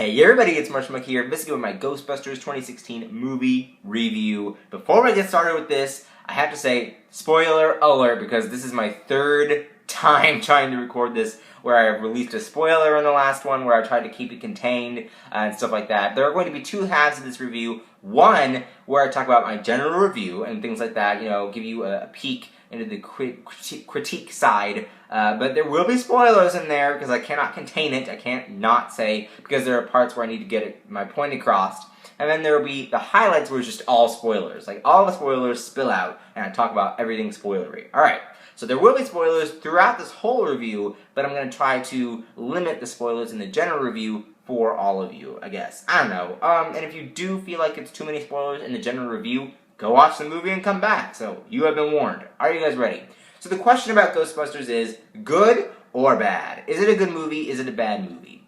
Hey everybody, it's Marshall here, basically with my Ghostbusters 2016 movie review. Before I get started with this, I have to say, spoiler alert, because this is my third time trying to record this, where I released a spoiler in the last one, where I tried to keep it contained, and stuff like that. There are going to be two halves of this review. One, where I talk about my general review, and things like that, give you a peek into the critique side, but there will be spoilers in there because I cannot contain it. I can't not say, because there are parts where I need to get my point across. And then there will be the highlights where it's just all spoilers. Like, all the spoilers spill out, and I talk about everything spoilery. Alright, so there will be spoilers throughout this whole review, but I'm going to try to limit the spoilers in the general review for all of you, I guess. I don't know. And if you do feel like it's too many spoilers in the general review, go watch the movie and come back. So, you have been warned. Are you guys ready? So the question about Ghostbusters is, good or bad? Is it a good movie? Is it a bad movie?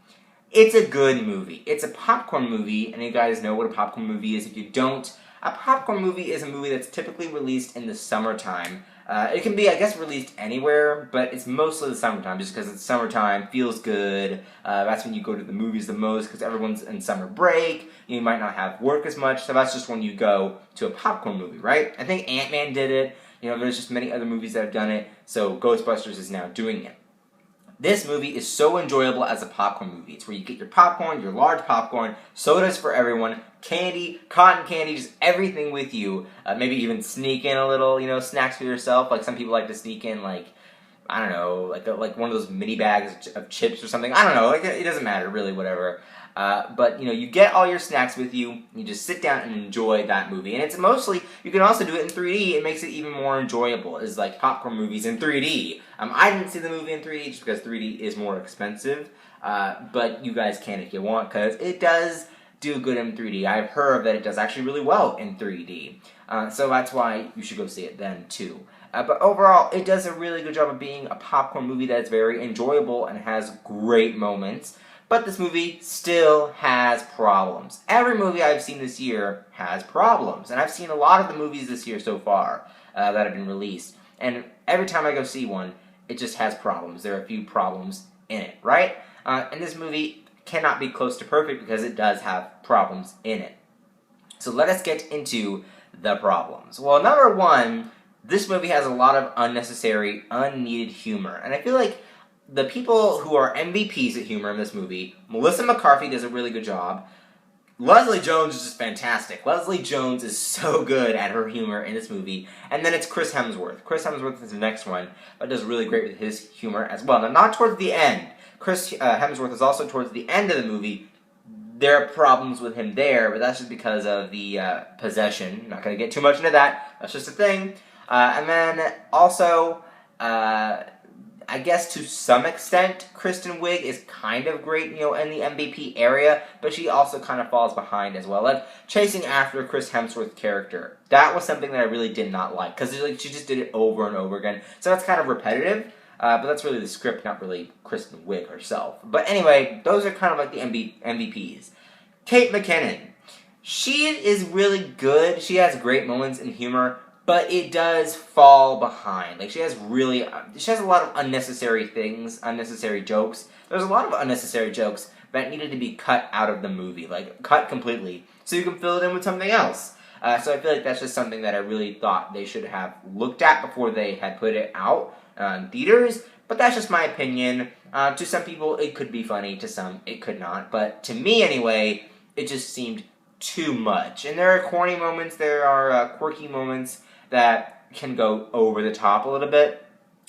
It's a good movie. It's a popcorn movie, and you guys know what a popcorn movie is. If you don't, a popcorn movie is a movie that's typically released in the summertime. It can be, I guess, released anywhere, but it's mostly the summertime, just because it's summertime, feels good. That's when you go to the movies the most, because everyone's in summer break. You might not have work as much, so that's just when you go to a popcorn movie, right? I think Ant-Man did it. There's just many other movies that have done it, so Ghostbusters is now doing it. This movie is so enjoyable as a popcorn movie. It's where you get your popcorn, your large popcorn, sodas for everyone, candy, cotton candy, just everything with you. Maybe even sneak in a little, snacks for yourself. Like, some people like to sneak in, like, I don't know, like one of those mini bags of chips or something. I don't know, it doesn't matter, really, whatever. But, you get all your snacks with you, you just sit down and enjoy that movie. And it's mostly, you can also do it in 3D, it makes it even more enjoyable. It's like popcorn movies in 3D. I didn't see the movie in 3D just because 3D is more expensive, but you guys can if you want, because it does do good in 3D. I've heard that it does actually really well in 3D, so that's why you should go see it then, too. But overall, it does a really good job of being a popcorn movie that is very enjoyable and has great moments. But this movie still has problems. Every movie I've seen this year has problems. And I've seen a lot of the movies this year so far that have been released. And every time I go see one, it just has problems. There are a few problems in it, right? And this movie cannot be close to perfect because it does have problems in it. So let us get into the problems. Well, number one, this movie has a lot of unnecessary, unneeded humor. And I feel like the people who are MVPs at humor in this movie, Melissa McCarthy does a really good job. Leslie Jones is just fantastic. Leslie Jones is so good at her humor in this movie. And then it's Chris Hemsworth. Chris Hemsworth is the next one, but does really great with his humor as well. Now, not towards the end. Chris Hemsworth is also towards the end of the movie. There are problems with him there, but that's just because of the possession. Not going to get too much into that. That's just a thing. And then also, I guess to some extent, Kristen Wiig is kind of great, in the MVP area, but she also kind of falls behind as well. Like, chasing after Chris Hemsworth's character. That was something that I really did not like, because she just did it over and over again. So that's kind of repetitive, but that's really the script, not really Kristen Wiig herself. But anyway, those are kind of like the MVPs. Kate McKinnon. She is really good. She has great moments in humor, but it does fall behind. Like, she has a lot of unnecessary things, unnecessary jokes. There's a lot of unnecessary jokes that needed to be cut out of the movie, like, cut completely, so you can fill it in with something else. So I feel like that's just something that I really thought they should have looked at before they had put it out in theaters, but that's just my opinion. To some people, it could be funny, to some, it could not, but to me, anyway, it just seemed too much. And there are corny moments, there are quirky moments that can go over the top a little bit.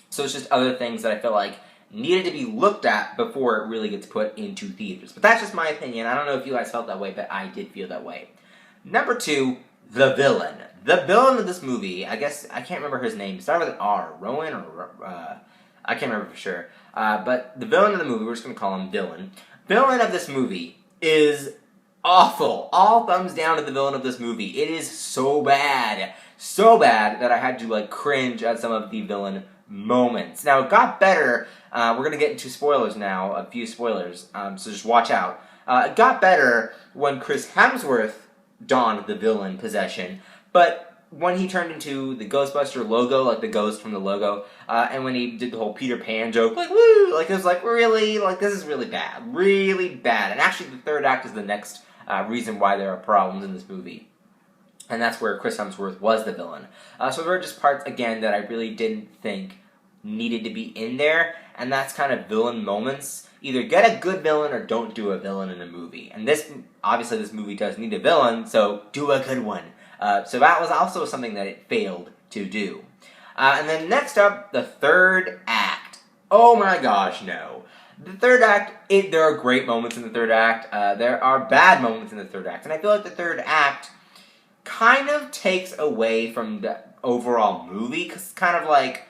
So it's just other things that I feel like needed to be looked at before it really gets put into theaters. But that's just my opinion. I don't know if you guys felt that way, but I did feel that way. Number two, the villain. The villain of this movie, I guess, I can't remember his name. It started with an R. Rowan or, I can't remember for sure. But the villain of the movie, we're just going to call him Villain. Villain of this movie is awful. All thumbs down to the villain of this movie. It is so bad. So bad that I had to, cringe at some of the villain moments. Now, it got better. We're going to get into spoilers now, a few spoilers, so just watch out. It got better when Chris Hemsworth donned the villain possession, but when he turned into the Ghostbuster logo, like the ghost from the logo, and when he did the whole Peter Pan joke, like, woo, like, it was like, really, like, this is really bad, and actually the third act is the next reason why there are problems in this movie, and that's where Chris Hemsworth was the villain. So there were just parts, again, that I really didn't think needed to be in there, and that's kind of villain moments. Either get a good villain or don't do a villain in a movie, and obviously this movie does need a villain, so do a good one. So that was also something that it failed to do. And then next up, the third act. Oh my gosh, no. The third act, there are great moments in the third act. There are bad moments in the third act. And I feel like the third act kind of takes away from the overall movie. Because it's kind of like,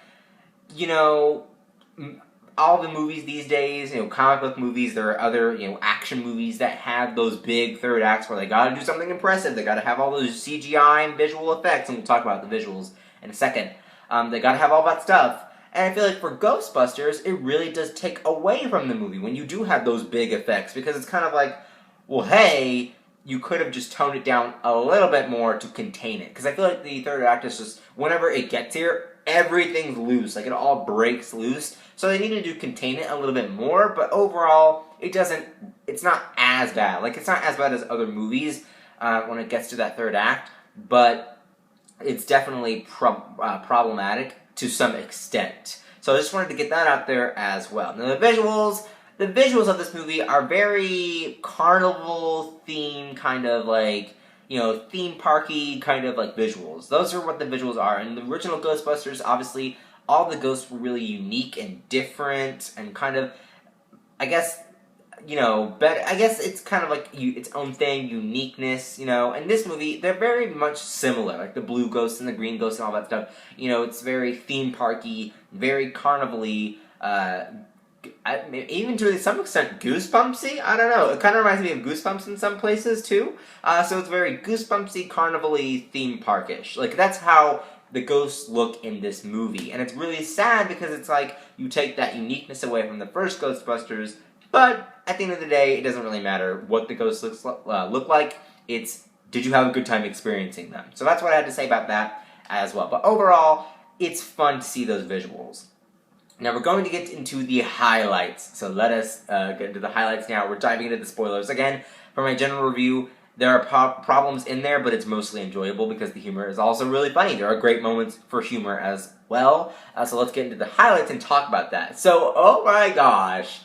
all the movies these days, comic book movies, there are other, action movies that have those big third acts where they gotta do something impressive, they gotta have all those CGI and visual effects, and we'll talk about the visuals in a second. They gotta have all that stuff, and I feel like for Ghostbusters, it really does take away from the movie when you do have those big effects, because it's kind of like, well, hey, you could have just toned it down a little bit more to contain it, because I feel like the third act is just, whenever it gets here, everything's loose, like it all breaks loose. So they needed to contain it a little bit more, but overall, it's not as bad. Like, it's not as bad as other movies when it gets to that third act, but it's definitely problematic to some extent. So I just wanted to get that out there as well. Now, the visuals of this movie are very carnival-themed, kind of like, theme parky kind of like visuals. Those are what the visuals are. In the original Ghostbusters, obviously, all the ghosts were really unique and different and kind of, I guess, I guess it's kind of like its own thing, uniqueness, In this movie, they're very much similar, like the blue ghosts and the green ghosts and all that stuff. It's very theme parky, very carnival-y, even to some extent Goosebumpsy. I don't know. It kind of reminds me of Goosebumps in some places too. So it's very Goosebumpsy, carnival-y, theme parkish. Like, that's how the ghosts look in this movie, and it's really sad because it's like you take that uniqueness away from the first Ghostbusters. But at the end of the day, it doesn't really matter what the ghosts look like. It's, did you have a good time experiencing them? So that's what I had to say about that as well. But overall, it's fun to see those visuals. Now we're going to get into the highlights, so let us get into the highlights now. We're diving into the spoilers. Again, for my general review, there are problems in there, but it's mostly enjoyable because the humor is also really funny. There are great moments for humor as well. So let's get into the highlights and talk about that. So, oh my gosh,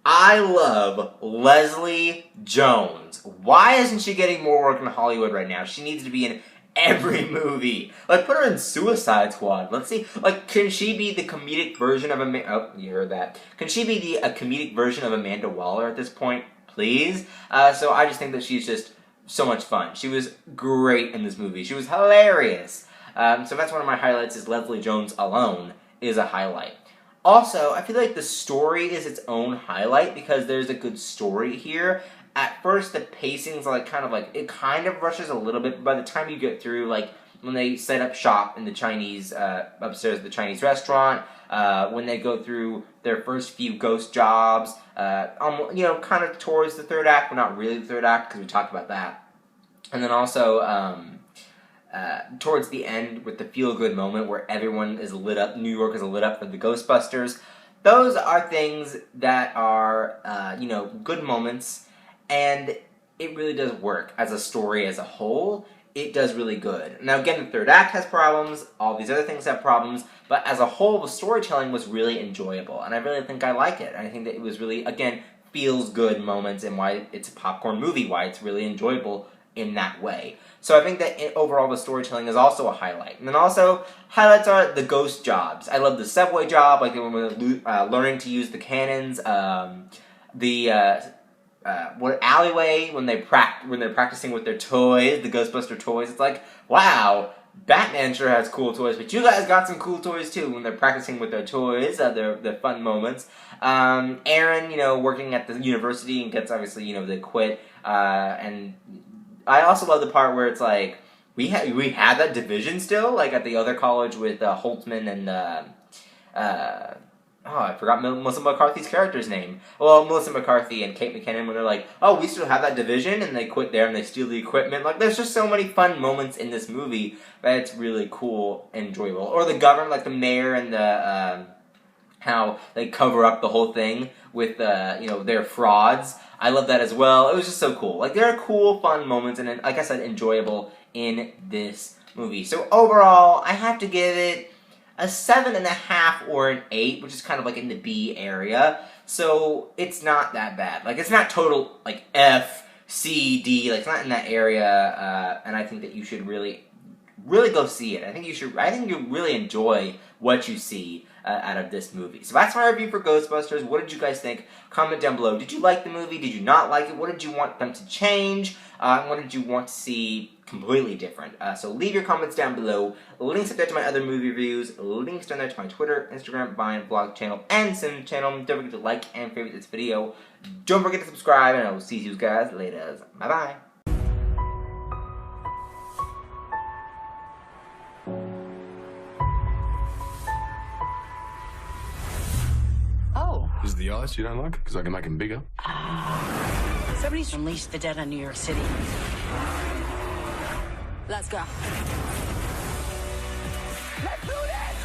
I love Leslie Jones. Why isn't she getting more work in Hollywood right now? She needs to be in every movie. Like, put her in Suicide Squad. Let's see. Like, can she be the comedic version of oh, you heard that. Can she be a comedic version of Amanda Waller at this point? Please? So I just think that she's just so much fun. She was great in this movie. She was hilarious. So that's one of my highlights, is Leslie Jones alone is a highlight. Also, I feel like the story is its own highlight because there's a good story here. At first, the pacing's it kind of rushes a little bit, but by the time you get through, like, when they set up shop in the Chinese, upstairs at the Chinese restaurant, when they go through their first few ghost jobs, kind of towards the third act, but not really the third act, because we talked about that. And then also, towards the end, with the feel-good moment where everyone is lit up, New York is lit up for the Ghostbusters. Those are things that are, good moments, and it really does work as a story as a whole. It does really good. Now, again, the third act has problems, all these other things have problems, but as a whole, the storytelling was really enjoyable, and I really think I like it. I think that it was really, again, feels good moments, and why it's a popcorn movie, why it's really enjoyable in that way. So I think that overall the storytelling is also a highlight. And then also, highlights are the ghost jobs. I love the subway job, like when we're learning to use the cannons, alleyway when they're practicing with their toys, the Ghostbuster toys. It's like, wow, Batman sure has cool toys, but you guys got some cool toys too when they're practicing with their toys, their fun moments. Aaron, working at the university and gets, obviously, they quit. And I also love the part where it's like, we had that division still, like at the other college with Holtzman and Oh, I forgot Melissa McCarthy's character's name. Well, Melissa McCarthy and Kate McKinnon, when they're like, oh, we still have that division, and they quit there and they steal the equipment. Like, there's just so many fun moments in this movie that it's really cool and enjoyable. Or the government, like the mayor and the, how they cover up the whole thing with, their frauds. I love that as well. It was just so cool. Like, there are cool, fun moments, and like I said, enjoyable in this movie. So overall, I have to give it a 7.5 or an 8, which is kind of like in the B area. So it's not that bad. Like, it's not total, like, F, C, D. Like, it's not in that area. And I think that you should really go see it. I think you'll really enjoy what you see out of this movie. So that's my review for Ghostbusters. What did you guys think? Comment down below. Did you like the movie? Did you not like it? What did you want them to change? What did you want to see completely different? So leave your comments down below. Links up there to my other movie reviews. Links down there to my Twitter, Instagram, Vine, vlog channel, and Sim channel. Don't forget to like and favorite this video. Don't forget to subscribe, and I will see you guys later. Bye-bye. Is the ice you don't like? Because I can make them bigger. Somebody's unleashed the dead on New York City. Let's go. Let's do this!